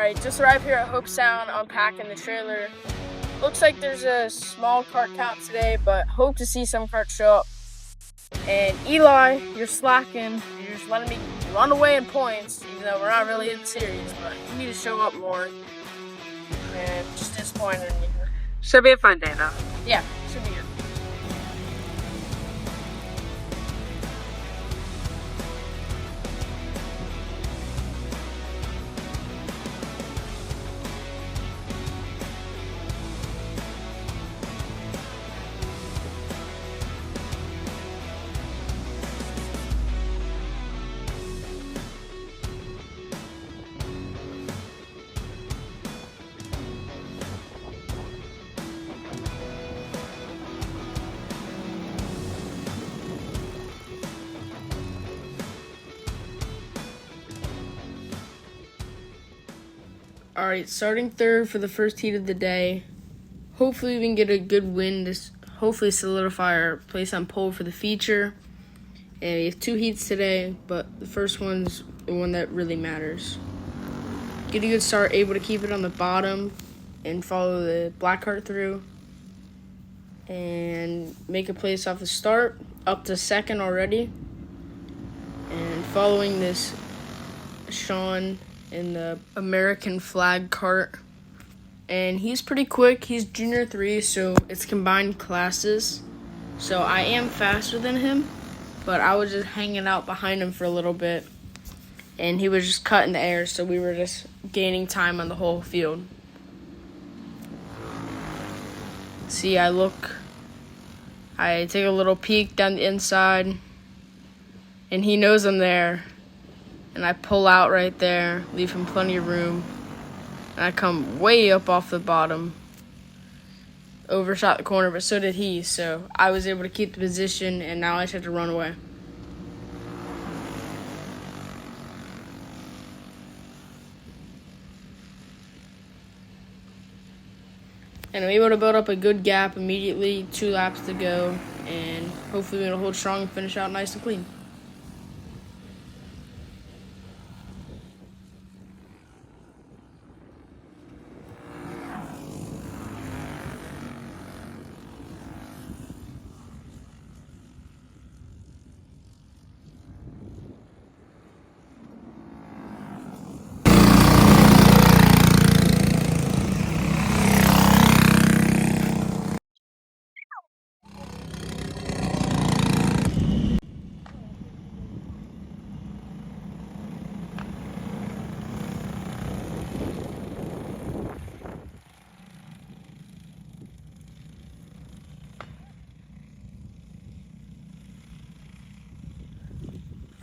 Alright, just arrived here at Hope Sound, unpacking the trailer. Looks like there's a small cart count today, but hope to see some carts show up. And Eli, you're slacking. You're just letting me run away in points, even though we're not really in the series, but you need to show up more. And just disappointed in you. Should be a fun day, though. Yeah, should be good. Alright, starting third for the first heat of the day. Hopefully we can get a good win to hopefully solidify our place on pole for the feature. And we have 2 heats today, but the first one's the one that really matters. Get a good start, able to keep it on the bottom and follow the black cart through. And make a place off the start, up to second already. And following this, Sean in the American flag cart, and he's pretty quick. He's junior 3, so it's combined classes, so I am faster than him, but I was just hanging out behind him for a little bit, and he was just cutting the air, so we were just gaining time on the whole field. See, I take a little peek down the inside, and he knows I'm there. And I pull out right there, leave him plenty of room. And I come way up off the bottom. Overshot the corner, but so did he. So I was able to keep the position, and now I just have to run away. And I'm able to build up a good gap immediately, 2 laps to go. And hopefully we're going to hold strong and finish out nice and clean.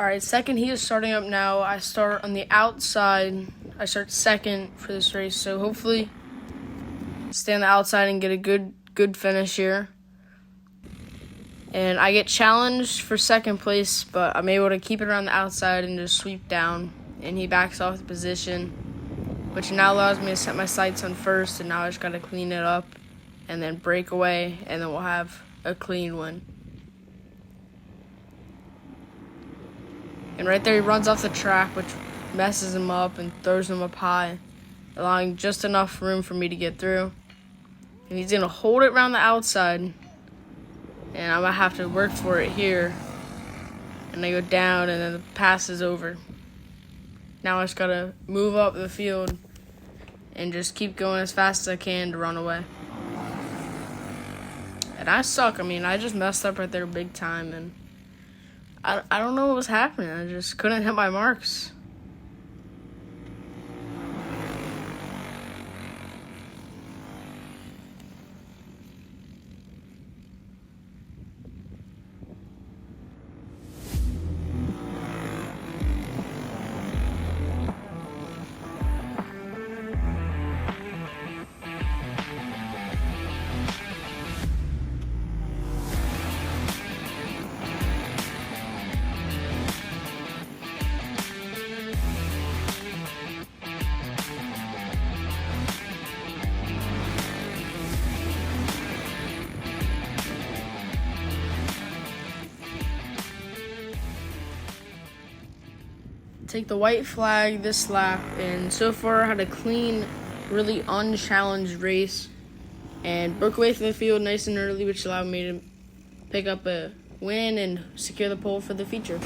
Alright, second heat is starting up now. I start on the outside. I start second for this race, so hopefully stay on the outside and get a good finish here. And I get challenged for second place, but I'm able to keep it around the outside and just sweep down. And he backs off the position, which now allows me to set my sights on first, and now I just got to clean it up and then break away, and then we'll have a clean win. And right there, he runs off the track, which messes him up and throws him up high, allowing just enough room for me to get through. And he's going to hold it around the outside, and I'm going to have to work for it here. And I go down, and then the pass is over. Now I just got to move up the field and just keep going as fast as I can to run away. And I suck. I mean, I just messed up right there big time, and I don't know what was happening. I just couldn't hit my marks. take the white flag this lap, and so far had a clean, really unchallenged race, and broke away from the field nice and early, which allowed me to pick up a win and secure the pole for the feature.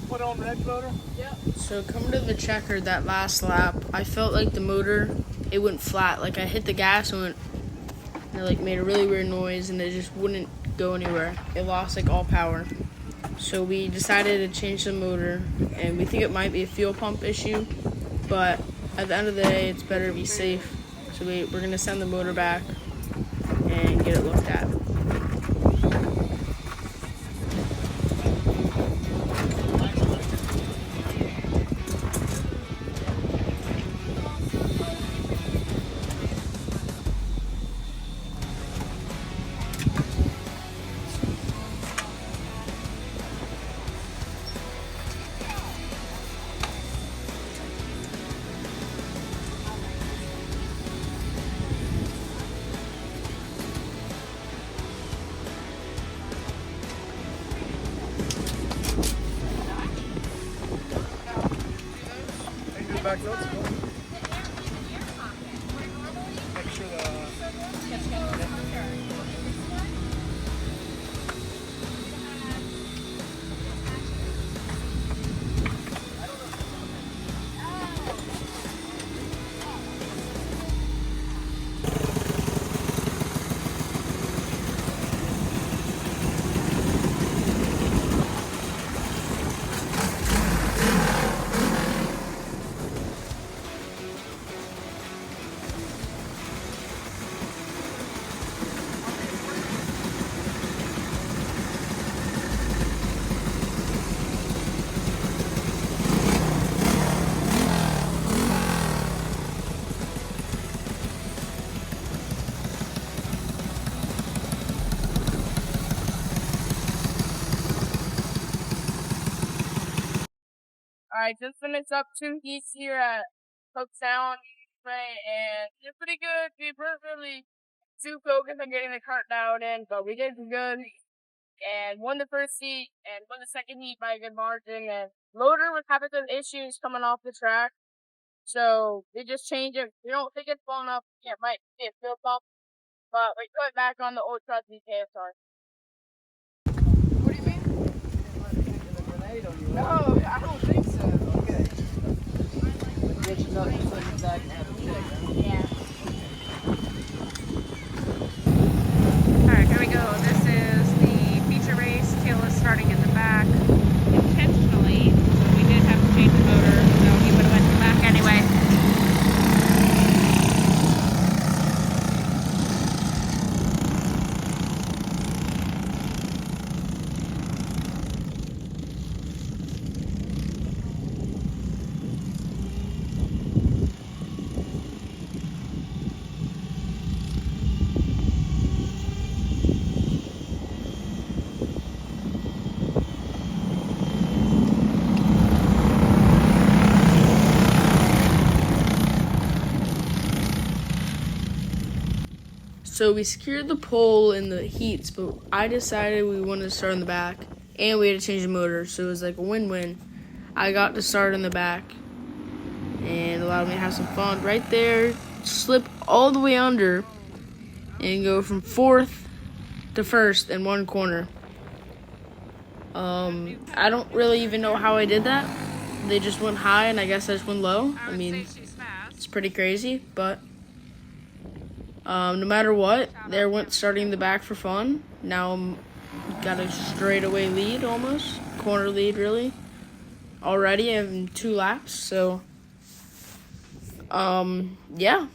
Put on red motor? Yep. So coming to the checker that last lap, I felt like the motor, it went flat. Like I hit the gas and it like made a really weird noise and it just wouldn't go anywhere. It lost like all power. So we decided to change the motor, and we think it might be a fuel pump issue, but at the end of the day, it's better to be safe. So we're gonna send the motor back and get it looked at. Back notes. Make sure Alright, just finished up 2 heats here at Pottsco, and they're pretty good. We weren't really too focused on getting the cart dialed in, but we did good. And won the first heat, and won the second heat by a good margin. And loader was having some issues coming off the track, so they just changed it. We don't think it's blown up. Yeah, it might be a fuel pump, but we put it back on the old trusty KSR. What do you mean? No, I don't think so. Okay. Get you nothing so you back and have a check, huh? Yeah. Alright, here we go. This is the feature race, So we secured the pole in the heats, but I decided we wanted to start in the back, and we had to change the motor, so it was like a win-win. I got to start in the back, and allowed me to have some fun right there, slip all the way under, and go from 4th to 1st in one corner. I don't really even know how I did that. They just went high, and I guess I just went low. I mean, it's pretty crazy, but no matter what, there went starting in the back for fun. Now I'm got a straightaway lead almost, corner lead really. Already in 2 laps, so yeah.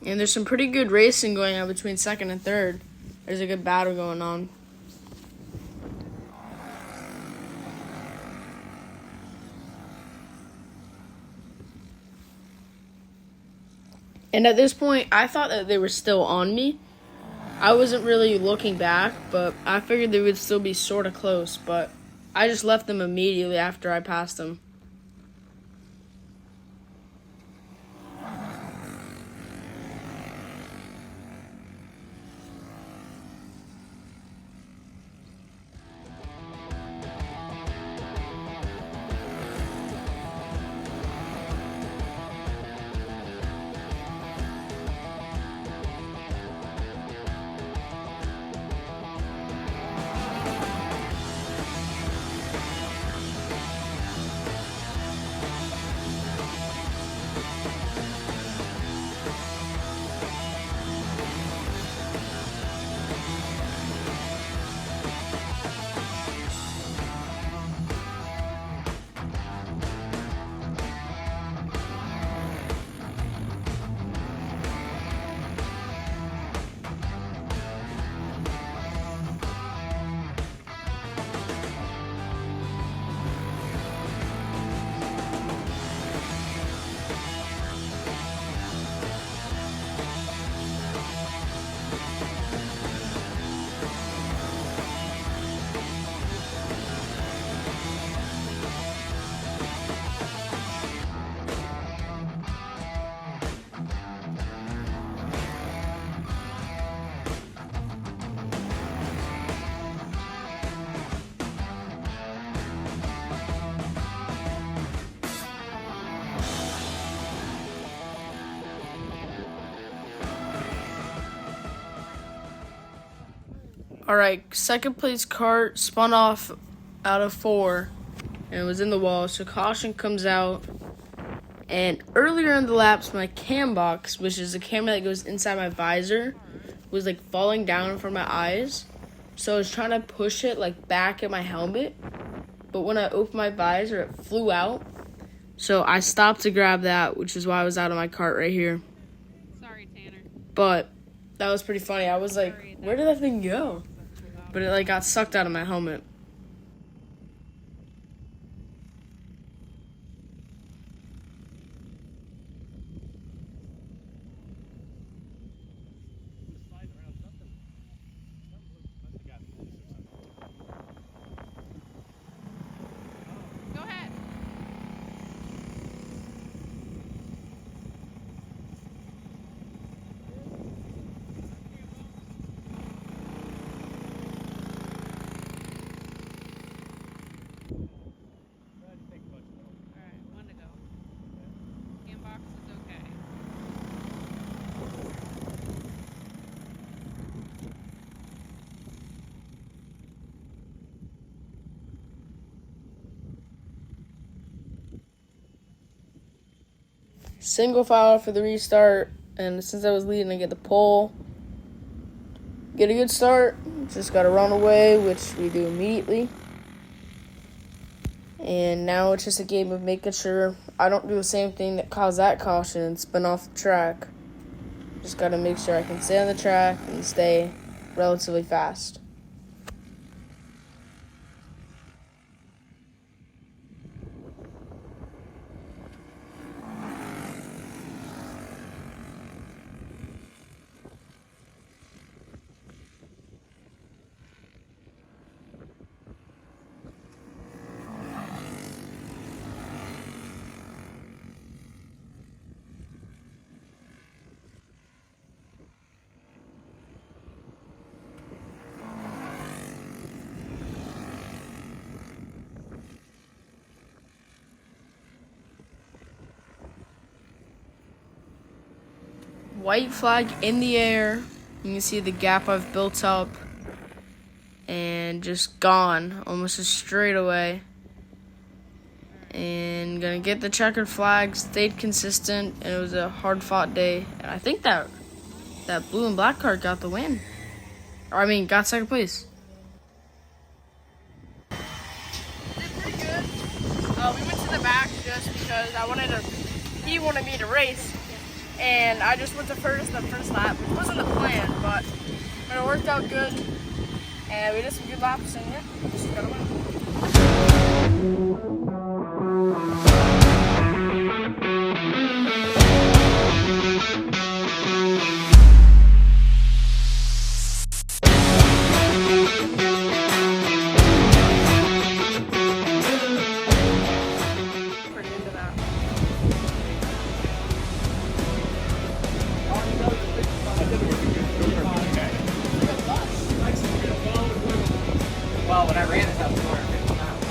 And there's some pretty good racing going on between 2nd and 3rd. There's a good battle going on. And at this point, I thought that they were still on me. I wasn't really looking back, but I figured they would still be sort of close, but I just left them immediately after I passed them. All right, 2nd place kart spun off out of 4 and was in the wall, so caution comes out. And earlier in the laps, my cam box, which is a camera that goes inside my visor, was like falling down from my eyes. So I was trying to push it like back at my helmet, but when I opened my visor, it flew out. So I stopped to grab that, which is why I was out of my cart right here. Sorry, Tanner. But that was pretty funny. I was like, where did that thing go? But it like got sucked out of my helmet. Go ahead. Alright, 1 to go. Cam box is okay. Single file for the restart, and since I was leading, I get the pole. Get a good start. Just got to run away, which we do immediately. And now it's just a game of making sure I don't do the same thing that caused that caution and spin off the track. Just got to make sure I can stay on the track and stay relatively fast. white flag in the air. You can see the gap I've built up. And just gone, almost a straightaway. And gonna get the checkered flag, stayed consistent, and it was a hard-fought day. And I think that blue and black cart got the win. Or, I mean, got second place. Did pretty good. We went to the back just because he wanted me to race. And I just went to the first lap, which wasn't the plan, but it worked out good. And we did some good laps, and yeah, just got to win. Pretty into that. Well, when I ran it, that was 250 miles.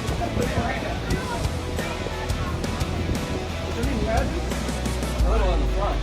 A little in the front.